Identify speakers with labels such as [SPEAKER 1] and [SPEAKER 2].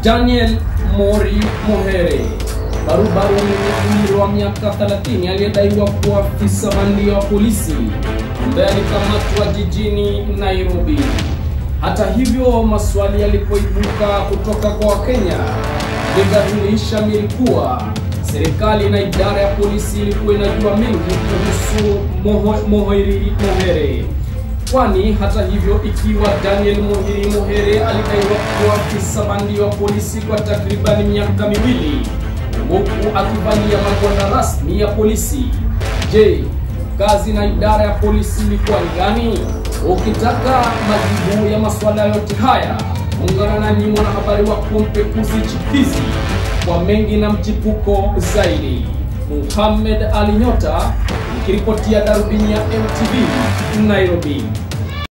[SPEAKER 1] Daniel Mori Muhere, baru-baru umri wa miaka 30, aliyedaiwa kuwa afisa bandia wa polisi ambaye alikamatwa jijini Nairobi. Hata hivyo, maswali yalipoibuka kutoka kwa Wakenya yakadhihirisha kuwa serikali na idara ya polisi ilikuwa inajua mengi kuhusu Muhere. Kwani hata hivyo, ikiwa Daniel Mori Muhere alidaiwa kuwa afisa bandia wa polisi kwa takriban miaka 2 huku akivalia magwanda rasmi ya polisi, je, kazi na idara ya polisi ilikuwa gani? Ukitaka majibu ya maswala yote haya, ungana nami mwanahabari wa Kumpekuzi Chikizi kwa mengi na mchipuko zaidi. Muhammad Ali Nyota nikiripotia Darubini ya MTV Nairobi.